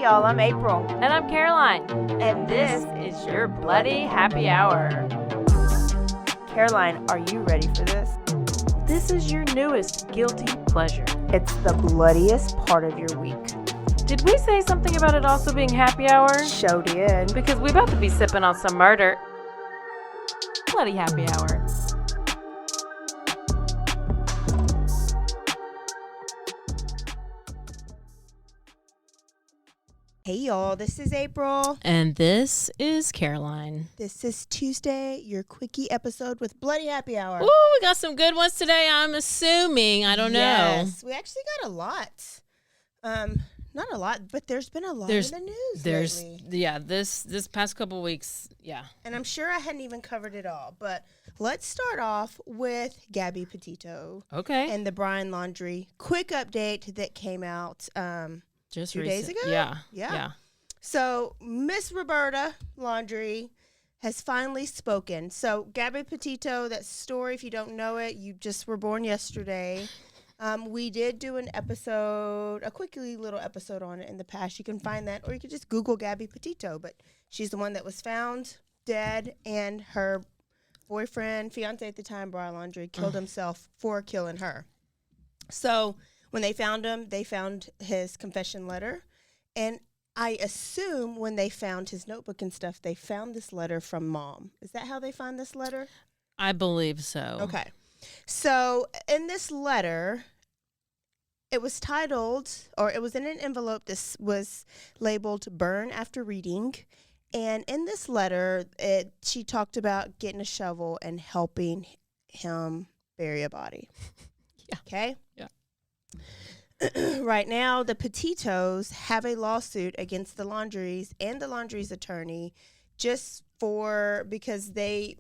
Hey y'all, I'm April. And I'm Caroline. And this is your Bloody Happy Hour. Caroline, are you ready for this? This is your newest guilty pleasure. It's the bloodiest part of your week. Did we say something about it also being happy hour? Show did. Because we about to be sipping on some murder. Bloody Happy Hour. Hey y'all, this is April. And this is Caroline. This is Tuesday, your Quickie episode with Bloody Happy Hour. Ooh, we got some good ones today, I'm assuming. I don't know. Yes, we actually got a lot. Not a lot, but there's been a lot in the news lately. Yeah, this past couple weeks, yeah. And I'm sure I hadn't even covered it all, but let's start off with Gabby Petito. Okay. And the Brian Laundrie quick update that came out just 2 days ago. Yeah. So Miss Roberta Laundrie has finally spoken. So Gabby Petito, that story, if you don't know it, you just were born yesterday. We did do an episode, a quickly little episode on it in the past. You can find that, or you can just Google Gabby Petito. But she's the one that was found dead, and her boyfriend, fiance at the time, Brian Laundrie, killed himself for killing her. So when they found him, they found his confession letter. And I assume when they found his notebook and stuff, they found this letter from Mom. Is that how they found this letter? I believe so. Okay. So in this letter, it was titled, or it was in an envelope. This was labeled "Burn After Reading." And in this letter, she talked about getting a shovel and helping him bury a body. Yeah. Okay? Yeah. Right now, the Petitos have a lawsuit against the Laundries and the Laundries' attorney because they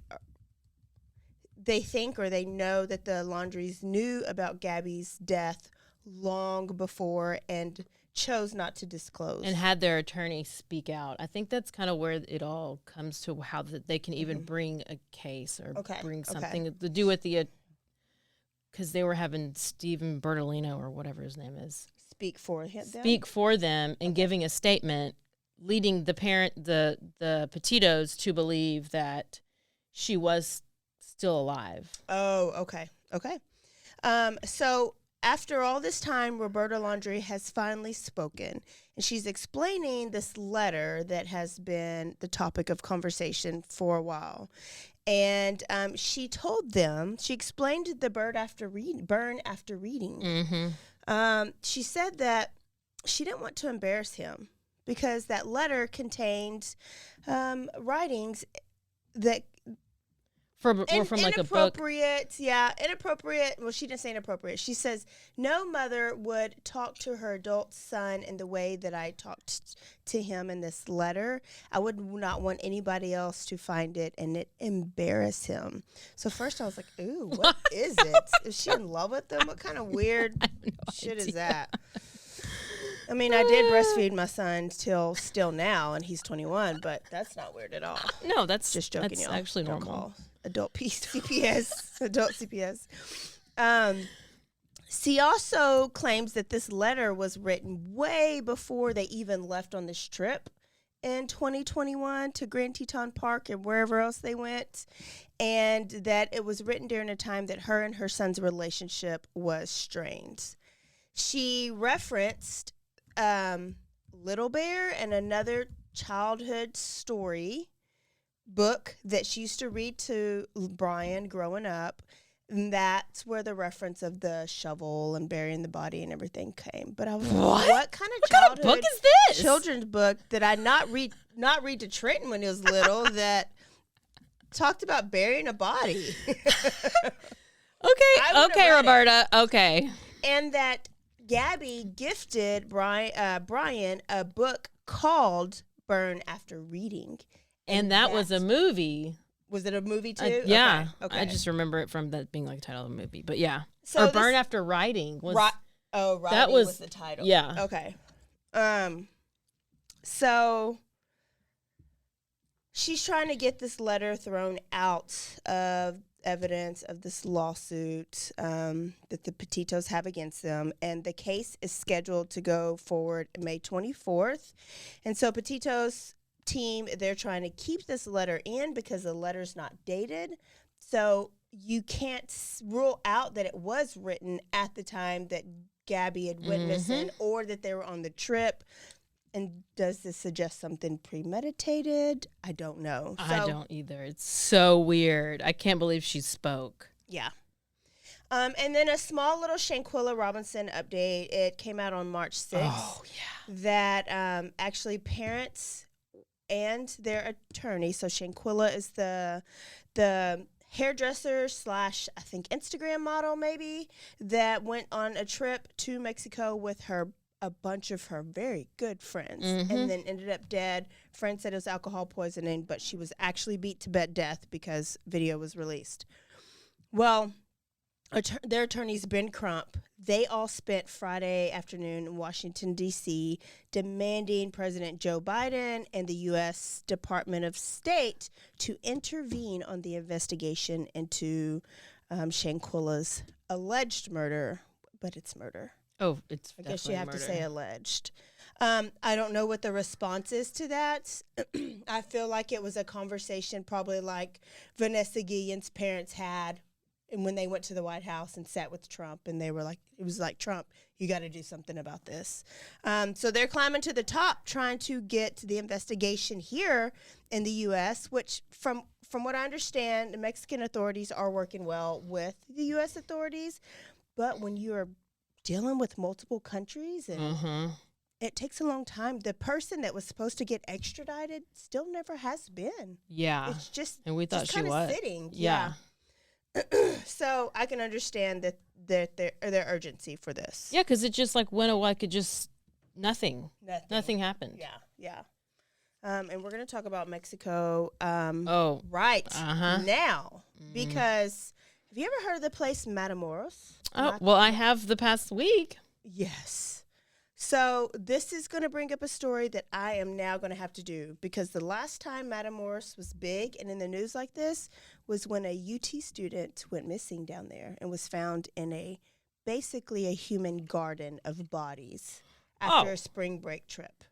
think, or they know, that the Laundries knew about Gabby's death long before and chose not to disclose. And had their attorney speak out. I think that's kind of where it all comes to, how they can even bring a case or bring something to do with the, because they were having Stephen Bertolino, or whatever his name is, speak for them and giving a statement, leading the Petitos to believe that she was still alive. Oh, okay. So after all this time, Roberta Laundrie has finally spoken, and she's explaining this letter that has been the topic of conversation for a while. And she explained the burn after reading. Mm-hmm. She said that she didn't want to embarrass him because that letter contained writings that from like a book. Inappropriate. Well, she didn't say inappropriate. She says, no mother would talk to her adult son in the way that I talked to him in this letter. I would not want anybody else to find it and it embarrass him. So first I was like, ooh, what is it? Is she in love with him? What kind of weird shit is that? I mean, I did breastfeed my son till still now, and he's 21, but that's not weird at all. No, that's just joking, that's y'all. Actually Don't normal. call adult CPS. Adult CPS. She also claims that this letter was written way before they even left on this trip in 2021 to Grand Teton Park and wherever else they went, and that it was written during a time that her and her son's relationship was strained. She referenced Little Bear and another childhood story book that she used to read to Brian growing up. And that's where the reference of the shovel and burying the body and everything came. But I was like, what kind of childhood book is this? Children's book did I not read to Trenton when he was little that talked about burying a body? Okay, Roberta. Okay. And that Gabby gifted Brian a book called Burn After Reading. And that was a movie. Was it a movie too? Yeah. Okay. I just remember it from that being like the title of the movie. But yeah. So Burn After Writing was. Writing that was the title. Yeah. Okay. So she's trying to get this letter thrown out of evidence of this lawsuit that the Petitos have against them, and the case is scheduled to go forward May 24th. And so Petito's team, they're trying to keep this letter in because the letter's not dated. So you can't rule out that it was written at the time that Gabby had went missing or that they were on the trip. And does this suggest something premeditated? I don't know. I don't either. It's so weird. I can't believe she spoke. Yeah. And then a small little Shanquilla Robinson update. It came out on March 6th. Oh, yeah. That actually parents and their attorney, so Shanquilla is the hairdresser / I think Instagram model maybe, that went on a trip to Mexico with a bunch of her very good friends and then ended up dead. Friends said it was alcohol poisoning, but she was actually beat to death because video was released. Well, their attorneys, Ben Crump, they all spent Friday afternoon in Washington, D.C., demanding President Joe Biden and the U.S. Department of State to intervene on the investigation into Shanquilla's alleged murder, but it's murder. Oh, it's I guess you have to say alleged. I don't know what the response is to that. I feel like it was a conversation probably like Vanessa Guillen's parents had and when they went to the White House and sat with Trump, and they were like, it was like, Trump, you got to do something about this. So they're climbing to the top, trying to get the investigation here in the U.S., which from what I understand, the Mexican authorities are working well with the U.S. authorities. But when you're dealing with multiple countries and it takes a long time, the person that was supposed to get extradited still never has been. Yeah. It's just, and we thought she was sitting. Yeah. So I can understand that their urgency for this. Yeah, because it just went away. It just nothing happened. Yeah. And we're gonna talk about Mexico. Right now because have you ever heard of the place Matamoros? Oh, well, I have the past week. Yes. So this is going to bring up a story that I am now going to have to do, because the last time Matamoros was big and in the news like this was when a UT student went missing down there and was found in basically a human garden of bodies after a spring break trip.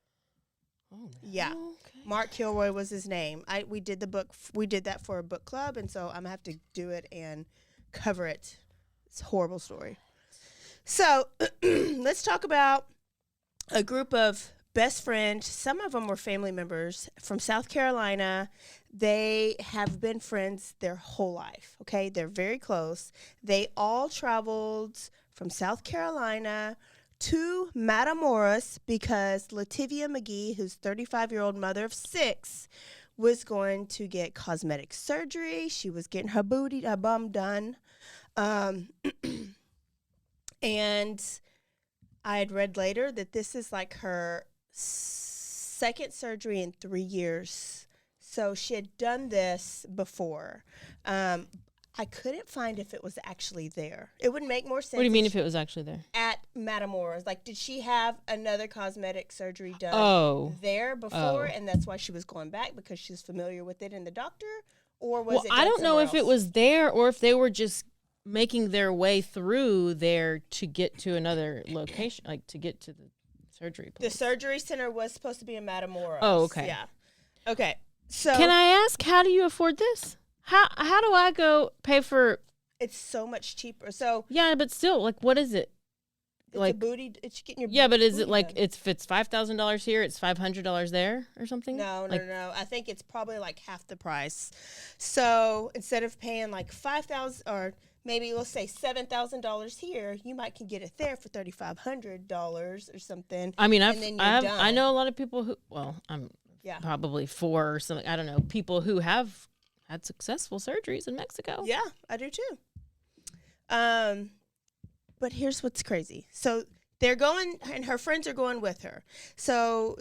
Oh, yeah. Okay. Mark Kilroy was his name. We did that for a book club, and so I'm going to have to do it and cover it. It's a horrible story. So let's talk about a group of best friends. Some of them were family members from South Carolina. They have been friends their whole life, okay? They're very close. They all traveled from South Carolina to Matamoros because Lativia McGee, who's 35-year-old mother of 6, was going to get cosmetic surgery. She was getting her bum done. And I had read later that this is like her second surgery in 3 years. So she had done this before. I couldn't find if it was actually there. It would make more sense. What do you mean if it was actually there? At Matamoros. Like, did she have another cosmetic surgery done there before, and that's why she was going back, because she's familiar with it and the doctor? Or was it I don't know if else? it was there or if they were just making their way through there to get to another location, like to get to the surgery place. The surgery center was supposed to be in Matamoros. Oh, okay. Yeah. Okay. So can I ask, how do you afford this? How do I go pay for? It's so much cheaper. So yeah, but still, like, what is it? It's like a booty. It's getting your but is it like done. if it's $5,000 here, it's $500 there or something? No. I think it's probably like half the price. So instead of paying like $5,000 or maybe we'll say $7,000 here, you might can get it there for $3,500 or something. I mean, I know a lot of people who, I'm probably 4 or something. I don't know, people who have had successful surgeries in Mexico. Yeah, I do too. But here's what's crazy. So they're going, and her friends are going with her. So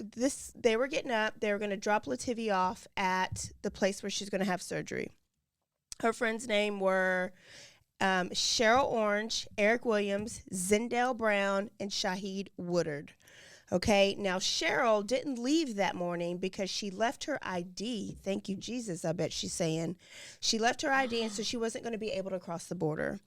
they were getting up. They were going to drop Lativia off at the place where she's going to have surgery. Her friends' name were Cheryl Orange, Eric Williams, Zendale Brown, and Shahid Woodard. Okay, now Cheryl didn't leave that morning because she left her ID. Thank you, Jesus, I bet she's saying. She left her ID, and so she wasn't going to be able to cross the border.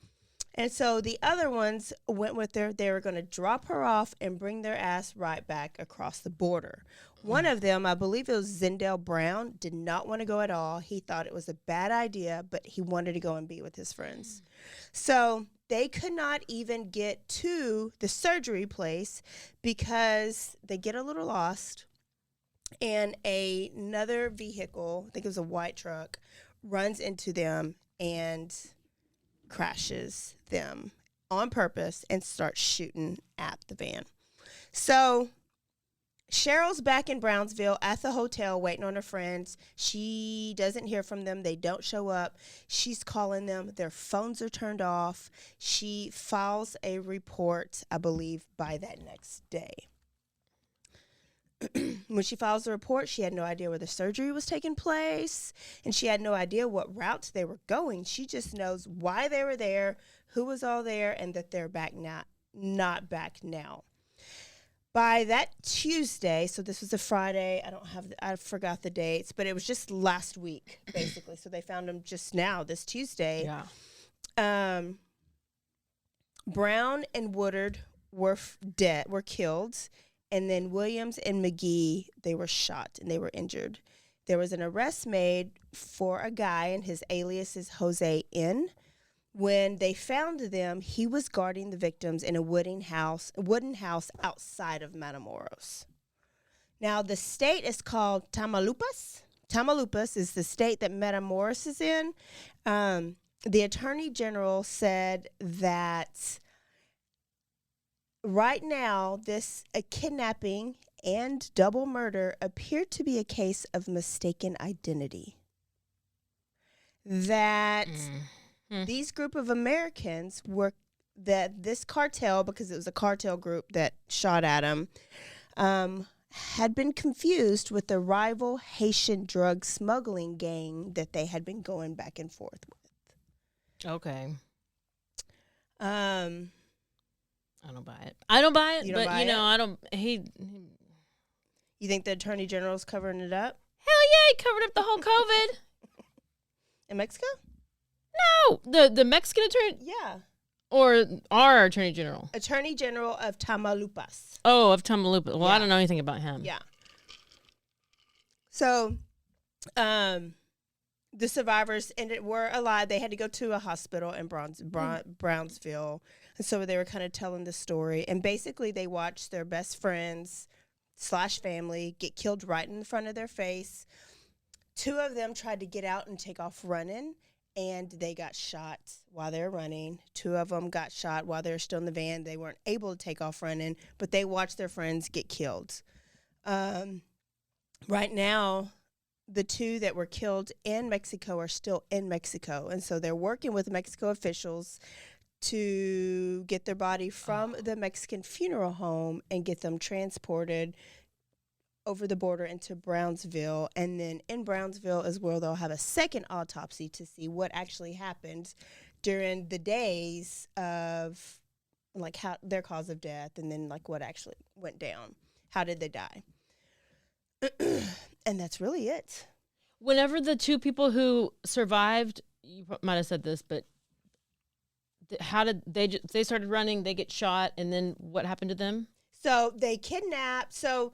And so the other ones went with her. They were going to drop her off and bring their ass right back across the border. One of them, I believe it was Zendel Brown, did not want to go at all. He thought it was a bad idea, but he wanted to go and be with his friends. So they could not even get to the surgery place because they get a little lost. And another vehicle, I think it was a white truck, runs into them and crashes them on purpose and starts shooting at the van. So Cheryl's back in Brownsville at the hotel waiting on her friends. She doesn't hear from them. They don't show up. She's calling them. Their phones are turned off. She files a report, I believe, by that next day. When she files the report, she had no idea where the surgery was taking place, and she had no idea what routes they were going. She just knows why they were there, who was all there, and that they're back now, not back now. By that Tuesday, so this was a Friday, I forgot the dates, but it was just last week, basically. So they found him just now, this Tuesday. Yeah. Brown and Woodard were killed, and then Williams and McGee, they were shot and they were injured. There was an arrest made for a guy, and his alias is Jose N. When they found them, he was guarding the victims in a wooden house outside of Matamoros. Now, the state is called Tamaulipas. Tamaulipas is the state that Matamoros is in. The attorney general said that right now, this kidnapping and double murder appeared to be a case of mistaken identity. That these group of Americans this cartel, because it was a cartel group that shot at him, had been confused with the rival Haitian drug smuggling gang that they had been going back and forth with. Okay. I don't buy it. I don't buy it, you don't but buy you know, it? I don't. You think the attorney general's covering it up Hell yeah, he covered up the whole COVID. in Mexico? No, the Mexican attorney, Yeah, or our attorney general. Attorney General of Tamaulipas. Oh, of Tamaulipas. Well, Yeah. I don't know anything about him. Yeah. So, the survivors were alive. They had to go to a hospital in Brownsville. And so they were kind of telling the story. And basically, they watched their best friends / family get killed right in front of their face. 2 of them tried to get out and take off running, and they got shot while they were running. 2 of them got shot while they were still in the van. They weren't able to take off running, but they watched their friends get killed. Right now, the 2 that were killed in Mexico are still in Mexico, and so they're working with Mexico officials to get their body from the Mexican funeral home and get them transported over the border into Brownsville. And then in Brownsville is where they'll have a second autopsy to see what actually happened during the days of, like, how their cause of death, and then, like, what actually went down. How did they die? And that's really it. Whenever the 2 people who survived, you might have said this, but how did they started running, they get shot, and then what happened to them? So they kidnapped. So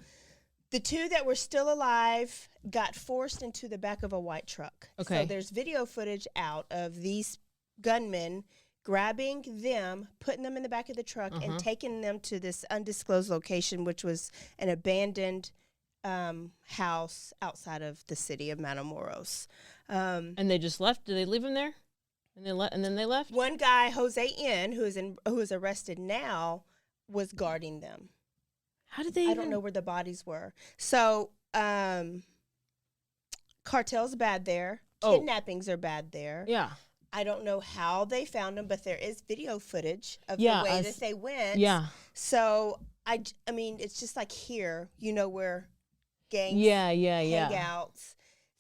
the 2 that were still alive got forced into the back of a white truck. Okay. So there's video footage out of these gunmen grabbing them, putting them in the back of the truck, and taking them to this undisclosed location, which was an abandoned house outside of the city of Matamoros. And they just left? Did they leave them there? And then they left? One guy, Jose N., who is arrested now, was guarding them. How did they I don't know where the bodies were. So, cartel's bad there. Kidnappings are bad there. Yeah. I don't know how they found them, but there is video footage of the way that they went. Yeah. So, I mean, it's just like here, you know, where gangs hang out.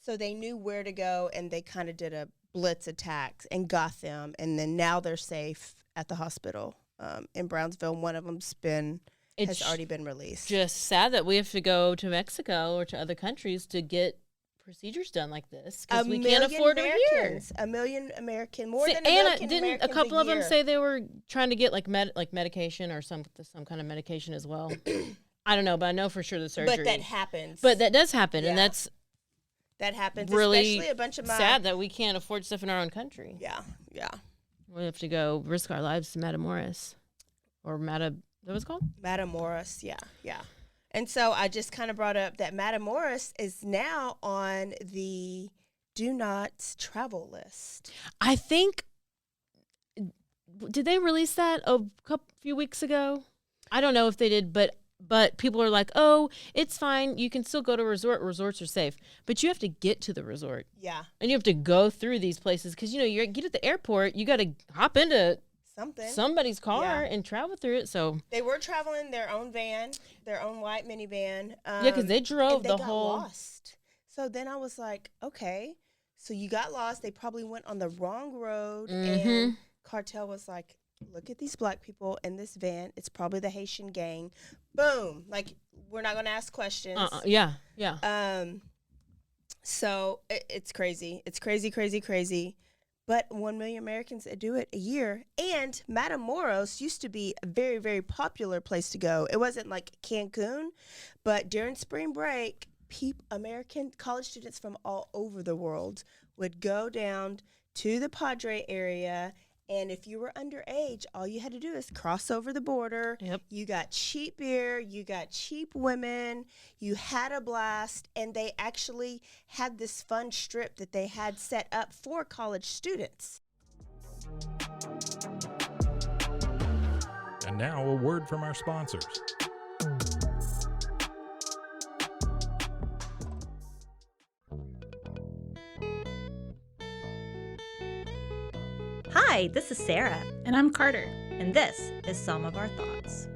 So they knew where to go, and they kind of did a blitz attack and got them. And then now they're safe at the hospital in Brownsville. One of them's been has already been released. Just sad that we have to go to Mexico or to other countries to get procedures done like this because we can't afford them here. A million American, more than a million didn't Americans a couple a of them year. say they were trying to get like medication or some kind of medication as well? I don't know, but I know for sure the surgery. But that happens. But that does happen, and that happens. Really especially a bunch of sad that we can't afford stuff in our own country. Yeah. We have to go risk our lives to Matamoros or what was it called? Matamoros. Yeah. And so I just kind of brought up that Matamoros is now on the do not travel list. I think, did they release that a few weeks ago? I don't know if they did, but people are like, oh, it's fine. You can still go to a resort. Resorts are safe. But you have to get to the resort. Yeah. And you have to go through these places because, you get at the airport, you got to hop into somebody's car and travel through it. So they were traveling their own van, their own white minivan. Because they drove and they got lost. So then I was like, okay, so you got lost. They probably went on the wrong road, and cartel was like, look at these black people in this van. It's probably the Haitian gang. Boom! Like, we're not going to ask questions. Yeah. So it's crazy. It's crazy. But 1 million Americans do it a year. And Matamoros used to be a very, very popular place to go. It wasn't like Cancun, but during spring break, American college students from all over the world would go down to the Padre area. And if you were underage, all you had to do is cross over the border. Yep. You got cheap beer. You got cheap women. You had a blast. And they actually had this fun strip that they had set up for college students. And now a word from our sponsors. Hi, this is Sarah. And I'm Carter. And this is Some of Our Thoughts.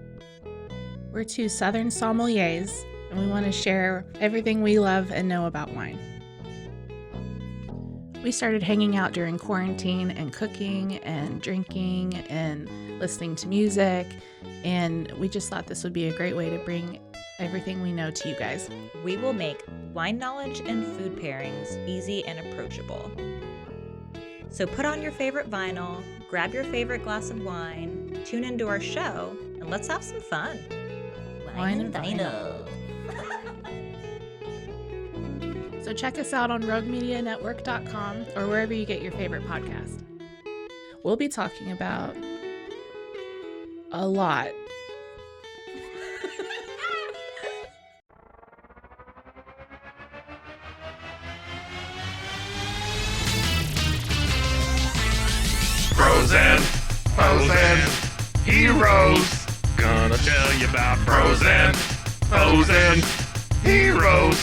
We're two Southern sommeliers, and we want to share everything we love and know about wine. We started hanging out during quarantine and cooking and drinking and listening to music, and we just thought this would be a great way to bring everything we know to you guys. We will make wine knowledge and food pairings easy and approachable. So put on your favorite vinyl, grab your favorite glass of wine, tune into our show, and let's have some fun. Wine and vinyl. So check us out on roguemedianetwork.com or wherever you get your favorite podcast. We'll be talking about a lot. Bros and heroes. Gonna tell you about bros and heroes.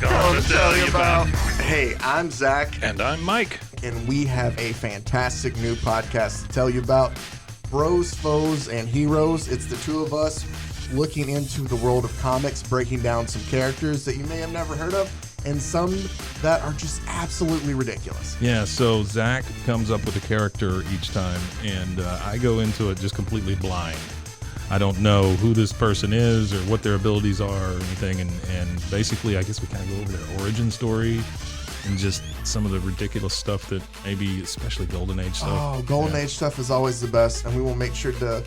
Gonna tell you about. Hey, I'm Zach. And I'm Mike. And we have a fantastic new podcast to tell you about. Bros, Foes, and Heroes. It's the two of us looking into the world of comics, breaking down some characters that you may have never heard of, and some that are just absolutely ridiculous. Yeah, so Zach comes up with a character each time, and I go into it just completely blind. I don't know who this person is or what their abilities are or anything, and basically I guess we kind of go over their origin story and just some of the ridiculous stuff that maybe, especially Golden Age stuff. Oh, Golden Age stuff is always the best, and we will make sure to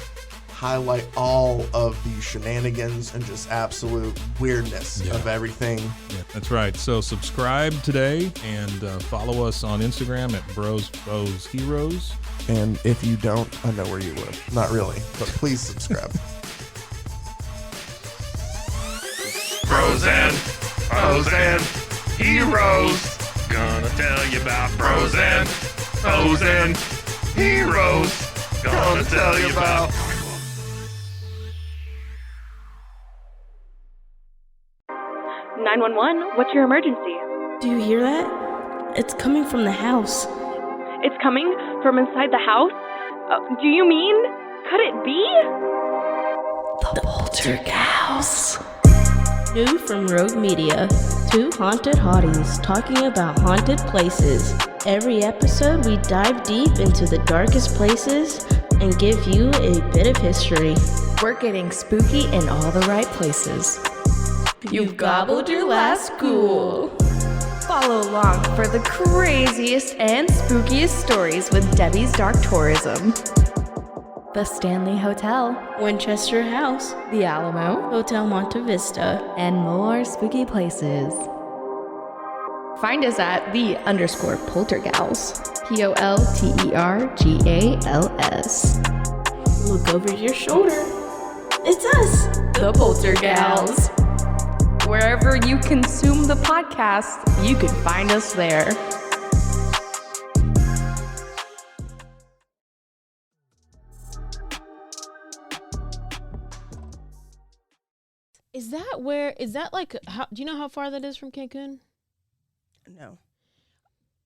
highlight all of the shenanigans and just absolute weirdness of everything. Yeah, that's right. So subscribe today and follow us on Instagram at Bros, Foes, Heroes. And if you don't, I know where you live. Not really, but please subscribe. Bros and heroes. Gonna tell you about bros and heroes. Gonna tell you about. 911, what's your emergency? Do you hear that? It's coming from the house. It's coming from inside the house? Do you mean? Could it be? The Poltergeist. New from Rogue Media. Two haunted hotties talking about haunted places. Every episode we dive deep into the darkest places, and give you a bit of history. We're getting spooky in all the right places. You've gobbled your last ghoul. Follow along for the craziest and spookiest stories with Debbie's Dark Tourism. The Stanley Hotel, Winchester House, the Alamo, Hotel Monte Vista, and more spooky places. Find us at _Poltergals, POLTERGALS. Look over your shoulder. It's us, the Poltergals. Wherever you consume the podcast, you can find us there. Is that like, do you know how far that is from Cancun? No.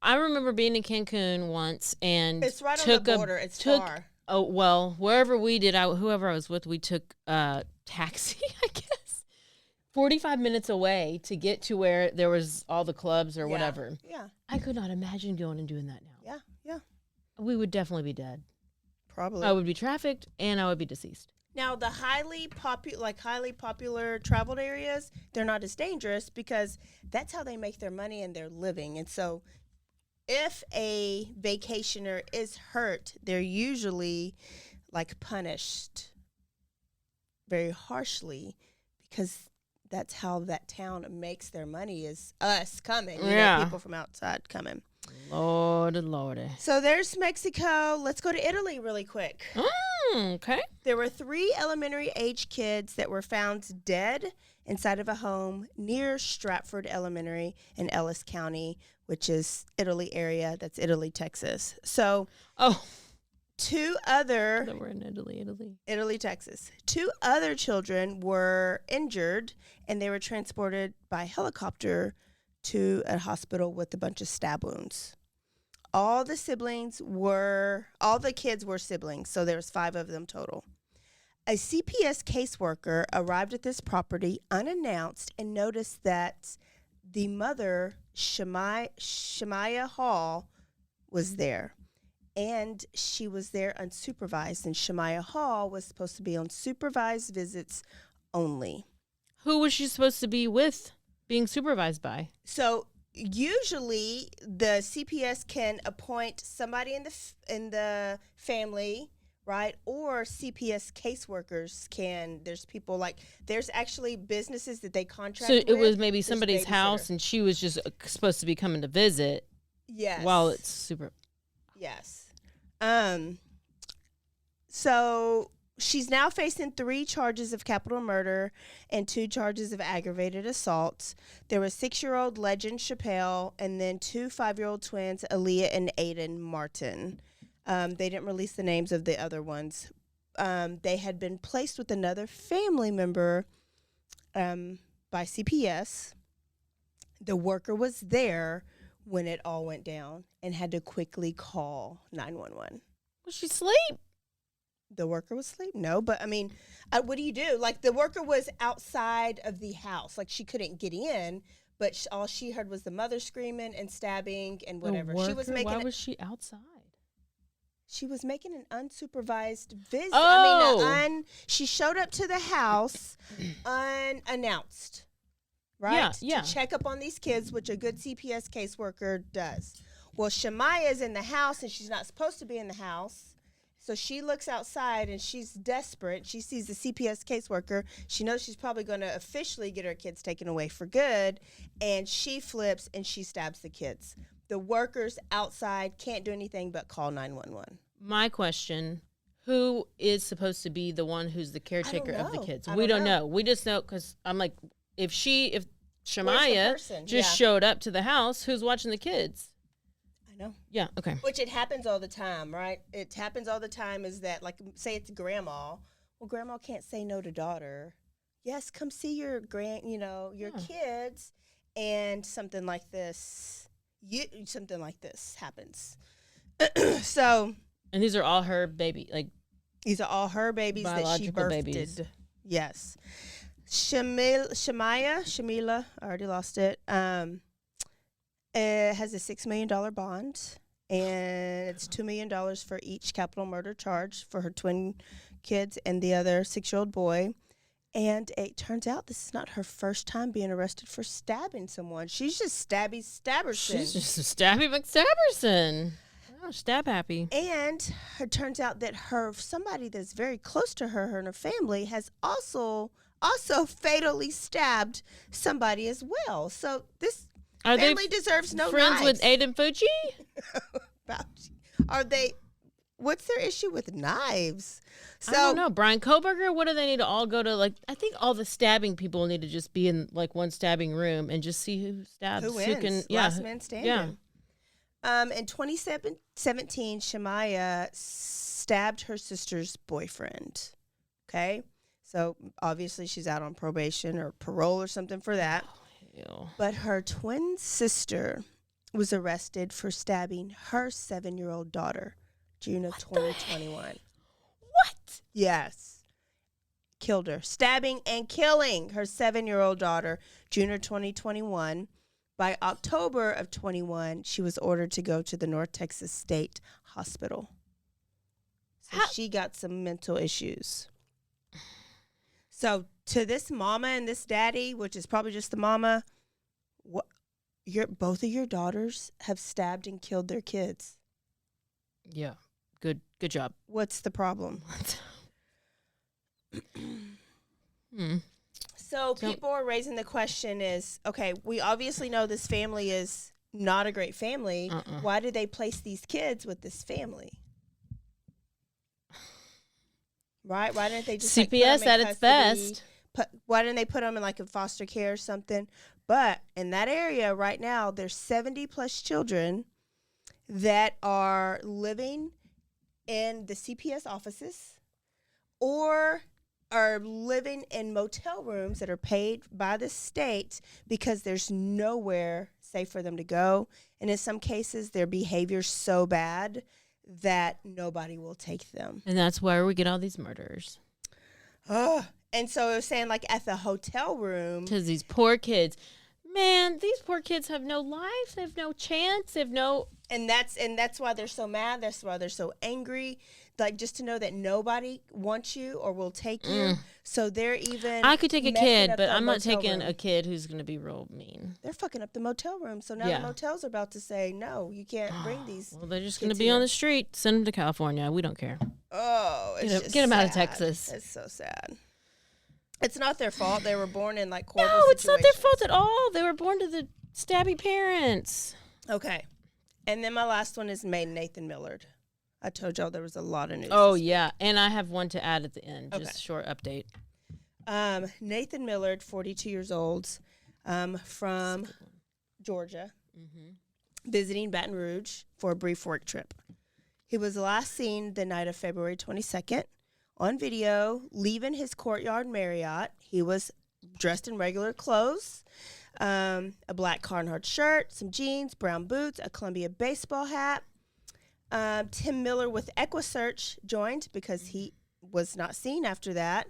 I remember being in Cancun once and it's right on the border. It's far. Oh, well, wherever we did, whoever I was with, we took a taxi, I guess, 45 minutes away to get to where there was all the clubs or whatever. Yeah. I could not imagine going and doing that now. Yeah. We would definitely be dead. Probably. I would be trafficked and I would be deceased. Now, the highly popular traveled areas, they're not as dangerous because that's how they make their money and their living. And so if a vacationer is hurt, they're usually like punished very harshly because that's how that town makes their money, is us coming. You know, people from outside coming. Lordy. So there's Mexico. Let's go to Italy really quick. Okay. There were 3 elementary age kids that were found dead inside of a home near Stratford Elementary in Ellis County, which is Italy area. That's Italy, Texas. So, 2 other... That we're in Italy. Italy, Texas. 2 other children were injured, and they were transported by helicopter to a hospital with a bunch of stab wounds. All the kids were siblings, so there was 5 of them total. A CPS caseworker arrived at this property unannounced and noticed that the mother, Shanquilla Hall, was there. And she was there unsupervised, and Shanquilla Hall was supposed to be on supervised visits only. Who was she supposed to be with, being supervised by? So usually the CPS can appoint somebody in the family, right? Or CPS caseworkers can. There's people there's actually businesses that they contract So with. it was maybe somebody's house and she was just supposed to be coming to visit. Yes. While it's super. Yes. So she's now facing 3 charges of capital murder and 2 charges of aggravated assault. There was 6-year-old Legend Chappelle and then 2 5-year-old twins, Aaliyah and Aiden Martin. They didn't release the names of the other ones. They had been placed with another family member by CPS. The worker was there when it all went down and had to quickly call 911. Was she asleep? The worker was asleep? No, but I mean, what do you do? Like, the worker was outside of the house. Like, she couldn't get in, but all she heard was the mother screaming and stabbing and whatever. Why was she outside? She was making an unsupervised visit. Oh. She showed up to the house unannounced, right? Yeah. To check up on these kids, which a good CPS caseworker does. Well, Shemaya's in the house, and she's not supposed to be in the house. So she looks outside, and she's desperate. She sees the CPS caseworker. She knows she's probably going to officially get her kids taken away for good, and she flips, and she stabs the kids. The workers outside can't do anything but call 911. My question, who is supposed to be the one who's the caretaker of the kids? We don't know. We just know because I'm like, if Shamaya just showed up to the house, who's watching the kids? No. Yeah, okay. Which it happens all the time, right? It happens all the time is that, like, say it's grandma. Well, grandma can't say no to daughter. Yes, come see your kids, and something like this happens. So. And these are all her baby, These are all her babies that she birthed. Babies. Yes. Shamila, I already lost it. It has a $6 million bond, and it's $2 million for each capital murder charge for her twin kids and the other 6-year-old boy. And it turns out this is not her first time being arrested for stabbing someone. She's just Stabby Stabberson. She's just Stabby McStabberson. Oh, stab happy. And it turns out that somebody that's very close to her and her family has also fatally stabbed somebody as well. So this family deserves no friends knives. with Aiden Fucci? Are they? What's their issue with knives? I don't know. Brian Koberger, what do they need to all go to? Like, I think all the stabbing people need to just be in like one stabbing room and just see who stabs. Who wins? Last man standing. Yeah. In 2017, Shamaya stabbed her sister's boyfriend. Okay? So, obviously, she's out on probation or parole or something for that. Oh, but her twin sister was arrested for stabbing her 7-year-old daughter, June of 2021. What? Yes. Killed her. Stabbing and killing her 7-year-old daughter, June of 2021. By October of 21, she was ordered to go to the North Texas State Hospital. So she got some mental issues. So to this mama and this daddy, which is probably just the mama, both of your daughters have stabbed and killed their kids. Yeah. Good job. What's the problem? So people are raising the question is, okay, we obviously know this family is not a great family. Why did they place these kids with this family? Right? Why didn't they just CPS at its best? Why didn't they put them in like a foster care or something? But in that area right now, there's 70 plus children that are living in the CPS offices or are living in motel rooms that are paid by the state because there's nowhere safe for them to go. And in some cases, their behavior's so bad that nobody will take them. And that's where we get all these murders. And so it was saying like at the hotel room. Because these poor kids, man, these poor kids have no life. They have no chance. They have no. And that's why they're so mad. That's why they're so angry. Like just to know that nobody wants you or will take you. So they're even. I could take a kid, but I'm not taking a kid who's going to be real mean. They're fucking up the motel room. So now the motels are about to say, no, you can't bring these. Well, they're just going to be on the street. Send them to California. We don't care. Oh, it's get them out of Texas. It's so sad. It's not their fault. They were born in like horrible No, it's not their fault at all. They were born to the stabby parents. Okay. And then my last one is May Nathan Millard. I told y'all there was a lot of news. Oh, yeah. And I have one to add at the end. Just a short update. Nathan Millard, 42 years old, from Georgia, visiting Baton Rouge for a brief work trip. He was last seen the night of February 22nd on video leaving his Courtyard Marriott. He was dressed in regular clothes, a black Carhartt shirt, some jeans, brown boots, a Columbia baseball hat. Tim Miller with EquiSearch joined because he was not seen after that,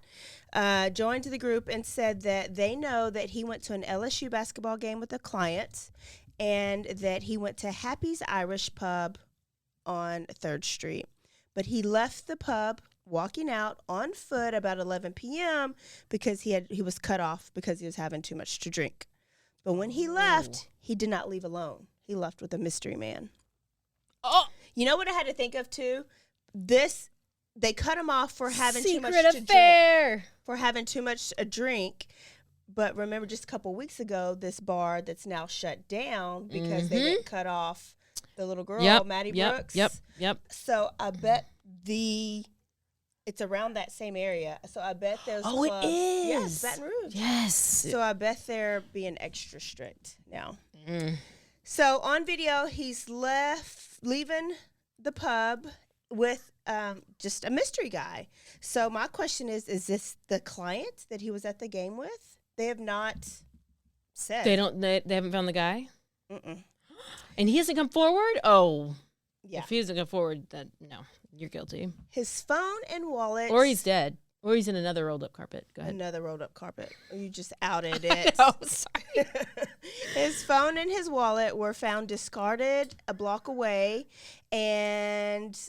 joined the group and said that they know that he went to an LSU basketball game with a client and that he went to Happy's Irish Pub on 3rd Street. But he left the pub walking out on foot about 11 p.m. because he was cut off because he was having too much to drink. But when he left, he did not leave alone. He left with a mystery man. Oh, you know what I had to think of too? They cut him off for having too much to drink. For having too much to drink. But remember, just a couple weeks ago, this bar that's now shut down because they didn't cut off the little girl, Maddie Brooks. Yep. So I bet it's around that same area. So I bet those clubs. It is. Yes, Baton Rouge. Yes. So I bet they're being extra strict now. So on video, he's leaving the pub with just a mystery guy. So my question is this the client that he was at the game with? They have not said. They haven't found the guy? And he hasn't come forward? Oh. Yeah. If he hasn't come forward, then no, you're guilty. His phone and wallet. Or he's dead. Or he's in another rolled up carpet. Go ahead. Another rolled up carpet. You just outed it. Oh, sorry. His phone and his wallet were found discarded a block away, and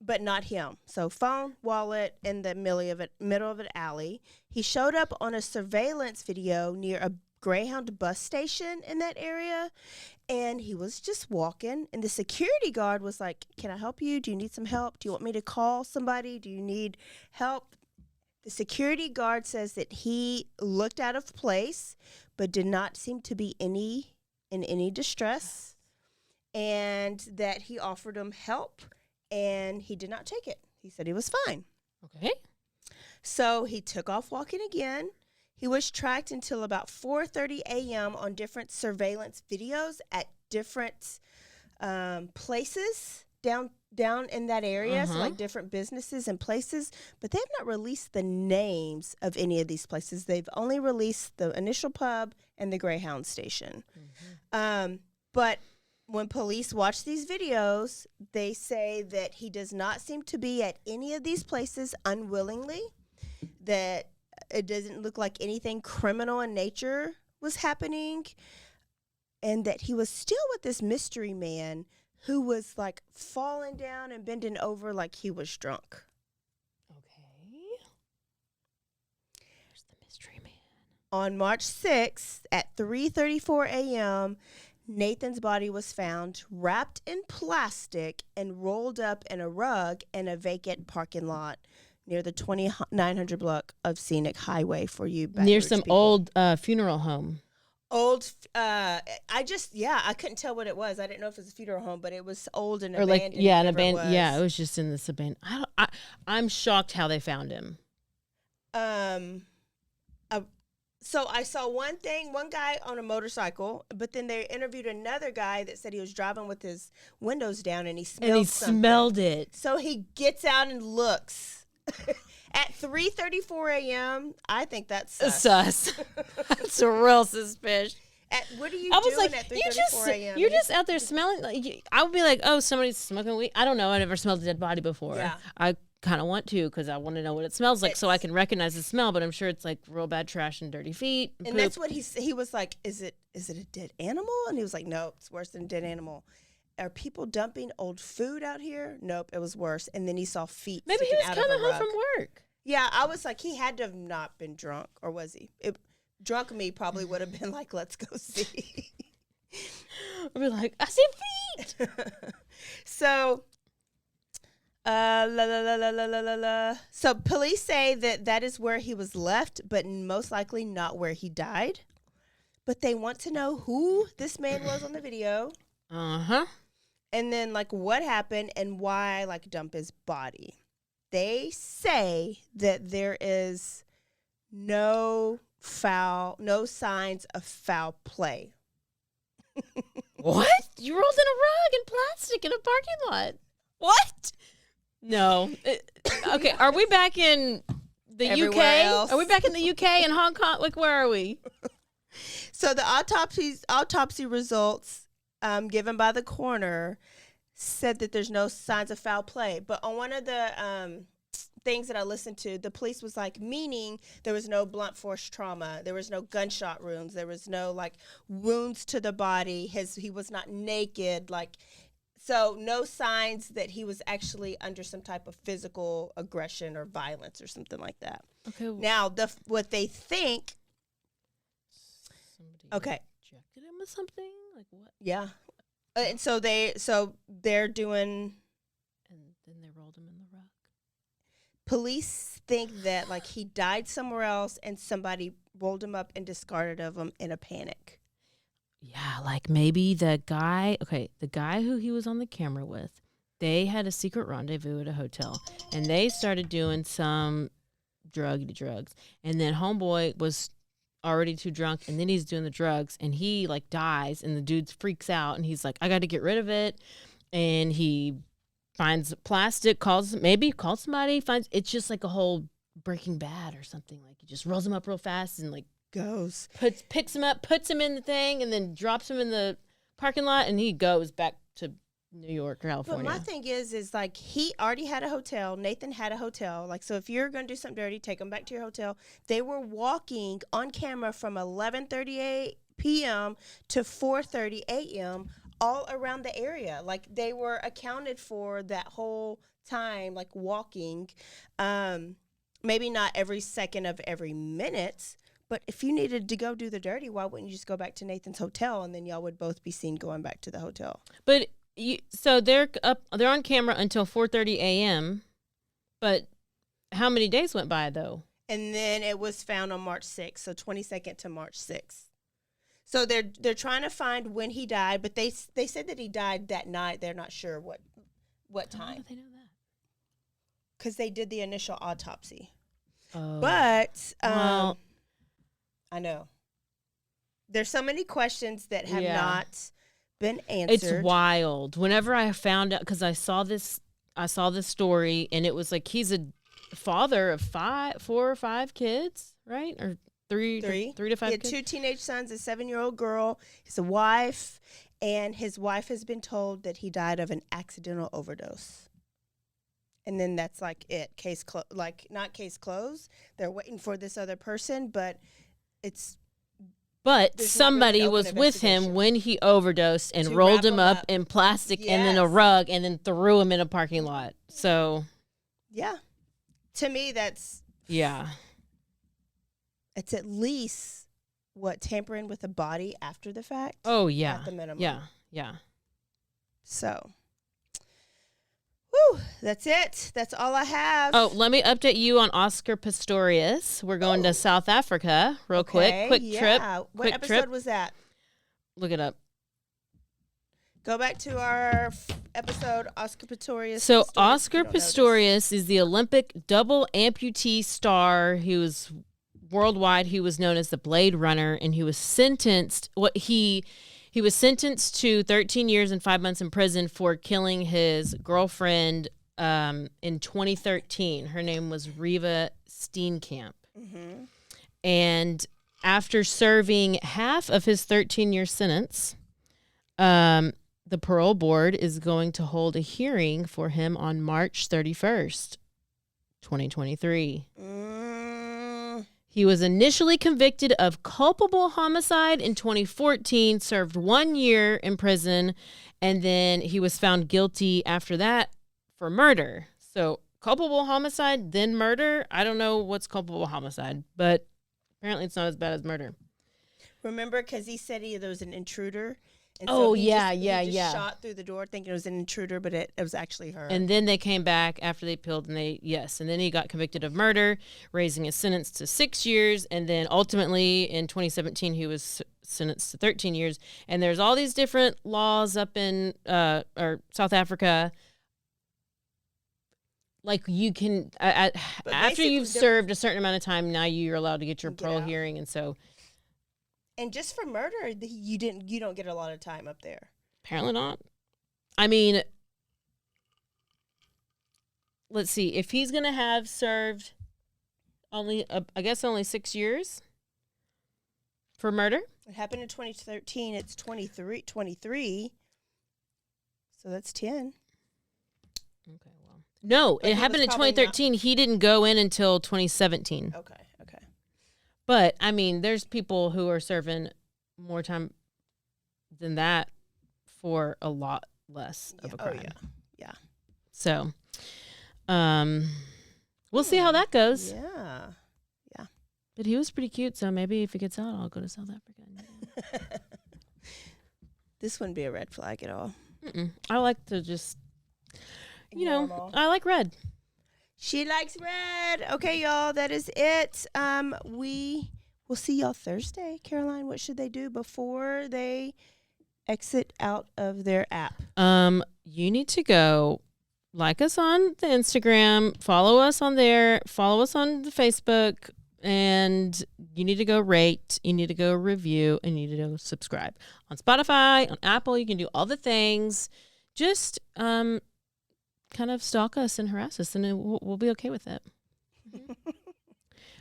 but not him. So phone, wallet in the middle of an alley. He showed up on a surveillance video near a Greyhound bus station in that area, and he was just walking, and the security guard was like, "Can I help you? Do you need some help? Do you want me to call somebody? Do you need help?" The security guard says that he looked out of place but did not seem to be in any distress, and that he offered him help, and he did not take it. He said he was fine. Okay. So he took off walking again. He was tracked until about 4:30 a.m. on different surveillance videos at different places down in that area, so like different businesses and places. But they have not released the names of any of these places. They've only released the initial pub and the Greyhound station. But when police watch these videos, they say that he does not seem to be at any of these places unwillingly, that it doesn't look like anything criminal in nature was happening, and that he was still with this mystery man who was like falling down and bending over like he was drunk. Okay. Where's the mystery man? On March 6th at 3:34 a.m., Nathan's body was found wrapped in plastic and rolled up in a rug in a vacant parking lot near the 2900 block of Scenic Highway for you. Baton Near Rouge some people. old funeral home. I couldn't tell what it was. I didn't know if it was a funeral home, but it was old and Or like, abandoned. yeah, an abandoned. Yeah, it was just in this abandoned. I'm shocked how they found him. So I saw one guy on a motorcycle, but then they interviewed another guy that said he was driving with his windows down and he smelled it. So he gets out and looks. At 3:34 a.m., I think that's sus. That's a real suspicion. What are you I was doing like, at 3:34 a.m.? You're just out there smelling. Like, I would be like, oh, somebody's smoking weed. I don't know. I never smelled a dead body before. Yeah. I kind of want to because I want to know what it smells like so I can recognize the smell. But I'm sure it's like real bad trash and dirty feet. And that's what he was like, is it a dead animal? And he was like, no, it's worse than a dead animal. Are people dumping old food out here? Nope, it was worse. And then he saw feet. Maybe he was coming home from work. Yeah, I was like, he had to have not been drunk, or was he? Drunk me probably would have been like, let's go see. I'd be like, I see feet. So, So police say that is where he was left, but most likely not where he died. But they want to know who this man was on the video. And then, like, what happened and why, like, dump his body. They say that there is no signs of foul play. What? You rolled in a rug and plastic in a parking lot. What? No. Okay, are we back in the Everywhere UK? else. Are we back in the UK and Hong Kong? Like, where are we? So the autopsy results given by the coroner said that there's no signs of foul play. But on one of the things that I listened to, the police was like, meaning there was no blunt force trauma, there was no gunshot wounds, there was no like wounds to the body. He was not naked, like, so no signs that he was actually under some type of physical aggression or violence or something like that. Okay. Now what they think. Somebody injected him with something? Like what? Yeah. And so they're doing. And then they rolled him in the rug. Police think that like he died somewhere else and somebody rolled him up and discarded of him in a panic. Yeah, like maybe the guy who he was on the camera with, they had a secret rendezvous at a hotel and they started doing some drugs. And then homeboy was already too drunk and then he's doing the drugs and he like dies and the dude freaks out and he's like, I got to get rid of it. And he finds plastic, calls somebody, it's just like a whole Breaking Bad or something. Like he just rolls him up real fast and like picks him up, puts him in the thing and then drops him in the parking lot and he goes back to New York, California. But my thing is like he already had a hotel. Nathan had a hotel. Like, so if you're going to do something dirty, take them back to your hotel. They were walking on camera from 11:38 p.m. to 4:30 a.m. all around the area. Like, they were accounted for that whole time, like walking. Maybe not every second of every minute, but if you needed to go do the dirty, why wouldn't you just go back to Nathan's hotel and then y'all would both be seen going back to the hotel? But so they're on camera until 4:30 a.m. But how many days went by though? And then it was found on March 6th, so 22nd to March 6th. So they're trying to find when he died, but they said that he died that night. They're not sure what time. How do they know that? Because they did the initial autopsy. Oh. But Well, I know there's so many questions that have not been answered. It's wild. Whenever I found out, because I saw this story, and it was like he's a father of 4 or 5 kids, right? Or three to 5 He had kids. 2 teenage sons, a 7-year-old girl, his wife, and his wife has been told that he died of an accidental overdose. And then that's like it. Case closed. Like, not case closed. They're waiting for this other person, but it's. But There's somebody not really was open with him investigation. when he overdosed and To rolled wrap him him up up. in plastic and then a Yes. rug and then threw him in a parking lot. So, Yeah. To me, that's. yeah. It's at least, tampering with a body after the fact? Oh, yeah. At the minimum. Yeah. So. Whew, that's it. That's all I have. Oh, let me update you on Oscar Pistorius. We're going to South Africa real quick. Quick trip. What Quick episode trip. was that? Look it up. Go back to our episode, Oscar Pistorius. So Pistorius, if Oscar you don't know this. Pistorius is the Olympic double amputee star. He was worldwide. He was known as the Blade Runner, and he was sentenced. He was sentenced to 13 years and 5 months in prison for killing his girlfriend in 2013. Her name was Reva Steenkamp. Mm-hmm. And after serving half of his 13-year sentence, the parole board is going to hold a hearing for him on March 31st, 2023. He was initially convicted of culpable homicide in 2014, served 1 year in prison, and then he was found guilty after that for murder. So culpable homicide, then murder. I don't know what's culpable homicide, but apparently it's not as bad as murder. Remember, because he said there was an intruder. And Oh, he yeah, just yeah. shot through the door thinking it was an intruder, but it was actually her. And then they came back after they appealed, and and then he got convicted of murder, raising his sentence to 6 years, and then ultimately in 2017 he was sentenced to 13 years. And there's all these different laws up in or South Africa. Like, you can after you've served a certain amount of time, now you're allowed to get your parole hearing, and so. And just for murder, you don't get a lot of time up there. Apparently not. I mean, let's see. If he's going to have served only 6 years for murder. It happened in 2013. It's 23. So that's 10. Okay, well. No, But it he happened was in probably 2013. He didn't go in until 2017. Okay. But, I mean, there's people who are serving more time than that for a lot less of a crime. Oh, yeah. So, we'll see how that goes. Yeah. But he was pretty cute, so maybe if he gets out, I'll go to South Africa. This wouldn't be a red flag at all. I like to just, Normal. I like red. She likes red. Okay, y'all, that is it. We will see y'all Thursday. Caroline, what should they do before they exit out of their app? You need to go like us on the Instagram, follow us on there, follow us on the Facebook, and you need to go rate, you need to go review, and you need to go subscribe. On Spotify, on Apple, you can do all the things. Just kind of stalk us and harass us, and we'll be okay with it.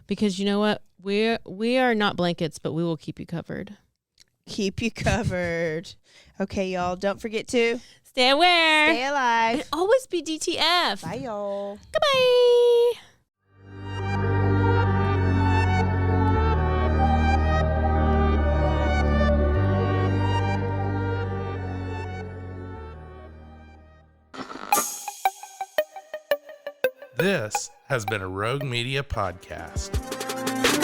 Because you know what? We are not blankets, but we will keep you covered. Keep you covered. Okay, y'all. Don't forget to Stay aware. Stay alive. And always be DTF. Bye, y'all. Goodbye. This has been a Rogue Media podcast.